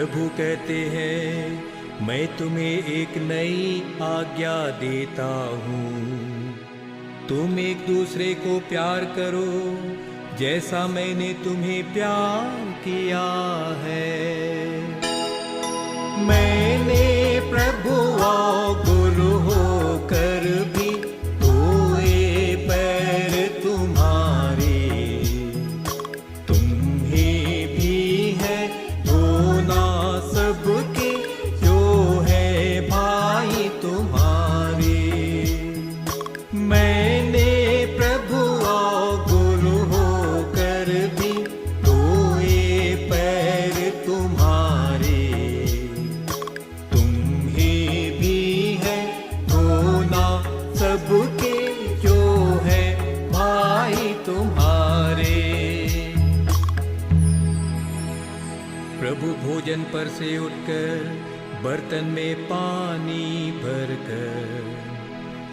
प्रभु कहते हैं, मैं तुम्हें एक नई आज्ञा देता हूँ, तुम एक दूसरे को प्यार करो जैसा मैंने तुम्हें प्यार किया है। मैंने प्रभु और गुरु होकर भी धोए पैर तुम्हारे, तुम्हें भी है धोना सबके जो है भाई तुम्हारे। मैंने प्रभु और गुरु होकर भी धोए पैर तुम्हारे, तुम्हें भी है धोना सबके जो है भाई तुम्हारे। प्रभु भोजन पर से उठकर बर्तन में पानी भरकर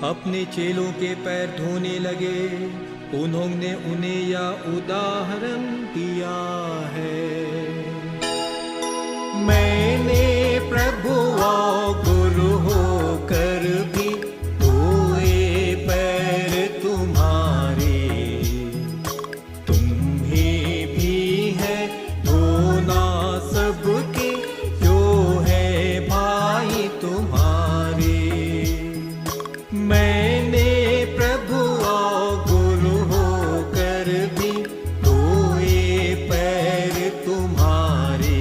अपने चेलों के पैर धोने लगे। उन्होंने उन्हें यह उदाहरण दिया है, मैंने प्रभु और गुरु होकर भी धोए पैर तुम्हारे, तुम्हें भी है धोना सबके जो है भाई तुम्हारे। मैंने प्रभु और गुरु होकर भी धोए पैर तुम्हारे,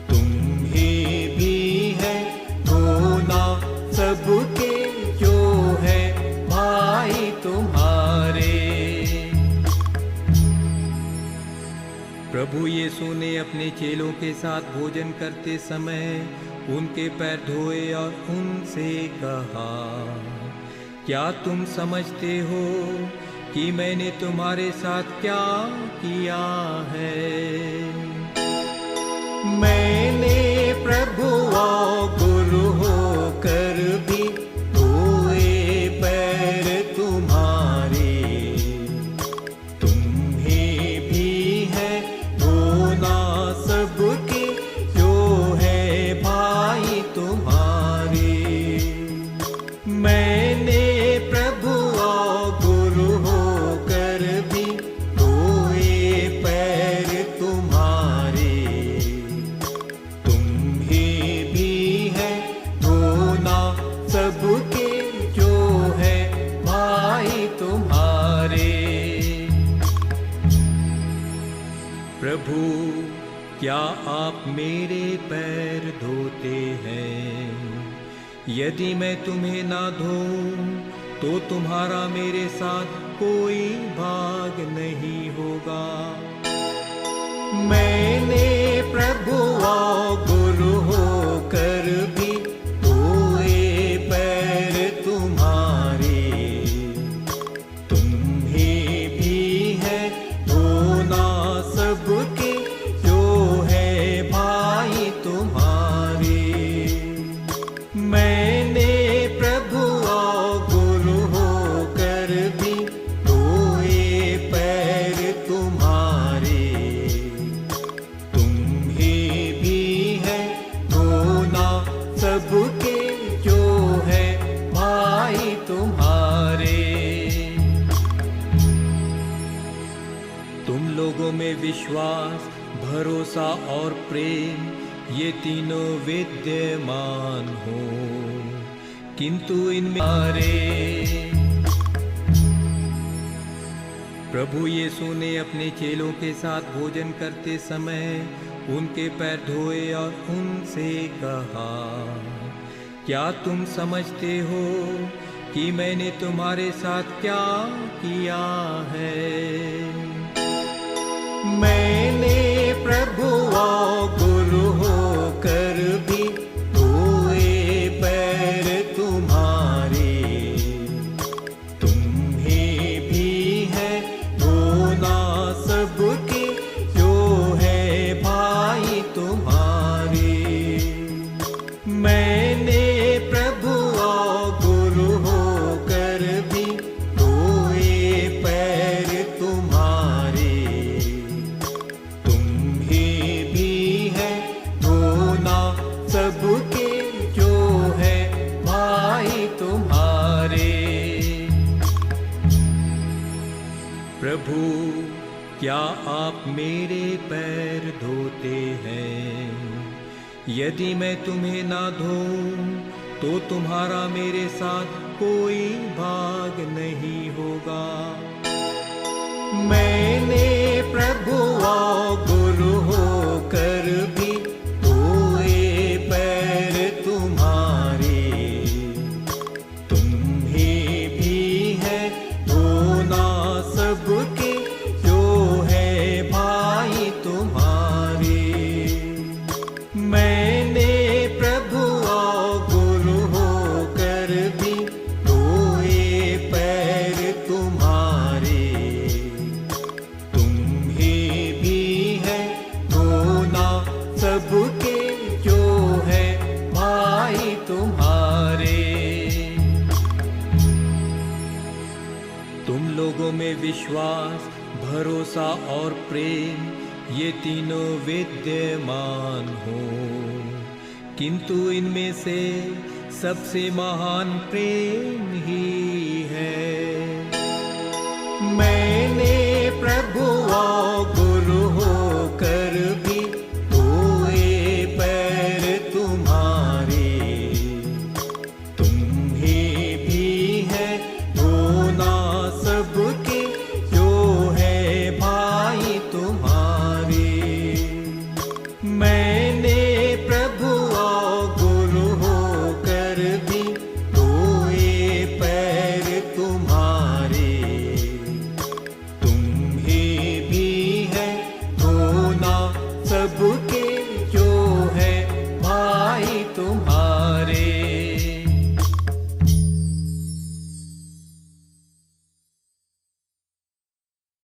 तुम्हें भी है धोना सबके जो है भाई तुम्हारे। प्रभु यीशु ने अपने चेलों के साथ भोजन करते समय उनके पैर धोए और उनसे कहा, क्या तुम समझते हो कि मैंने तुम्हारे साथ क्या किया है? मैंने प्रभु और गुरु होकर भी धोए पैर तुम्हारे, तुम्हें भी है धोना सबके जो है भाई तुम्हारे। मैंने प्रभु और गुरु होकर भी धोए पैर तुम्हारे, तुम्हें भी है धोना सबके जो है भाई तुम्हारे। प्रभु, क्या आप मेरे पैर धोते हैं? यदि मैं तुम्हें ना धोऊं तो तुम्हारा मेरे साथ कोई भाग नहीं होगा। मैंने प्रभु और गुरु होकर भी धोए पैर तुम्हारे, तुम्हें भी है धोना सबके जो है भाई तुम्हारे। मैंने प्रभु और गुरु होकर भी धोए पैर तुम्हारे, तुम्हें भी है धोना सबके जो है भाई तुम्हारे। तुम लोगों में विश्वास, भरोसा और प्रेम ये तीनों विद्यमान हो, किंतु इनमें प्रभु यीशु ने अपने चेलों के साथ भोजन करते समय उनके पैर धोए और उनसे कहा, क्या तुम समझते हो कि मैंने तुम्हारे साथ क्या किया है? मैंने प्रभु और गुरु होकर भी धोए पैर तुम्हारे, तुम्हें भी है धोना सबके जो है भाई तुम्हारे। मैंने प्रभु और गुरु होकर भी धोए पैर तुम्हारे, क्या आप मेरे पैर धोते हैं? यदि मैं तुम्हें ना धोऊं तो तुम्हारा मेरे साथ कोई भाग नहीं होगा। मैंने प्रभु और गुरु होकर भी धोए पैर तुम्हारे, तुम्हें भी है धोना सबके जो है भाई तुम्हारे। मैंने प्रभु और गुरु होकर भी धोए पैर तुम्हारे, तुम्हें भी है धोना सबके जो है भाई तुम्हारे। तुम लोगों में विश्वास, भरोसा और प्रेम ये तीनों विद्यमान हो, किंतु इनमें से सबसे महान प्रेम ही है। मैंने प्रभु और गुरु होकर भी धोए पैर तुम्हारे, तुम्हें भी है धोना सबके जो है भाई तुम्हारे। मैंने प्रभु और गुरु होकर भी धोए पैर तुम्हारे, तुम्हें भी है धोना सबके जो है भाई तुम्हारे।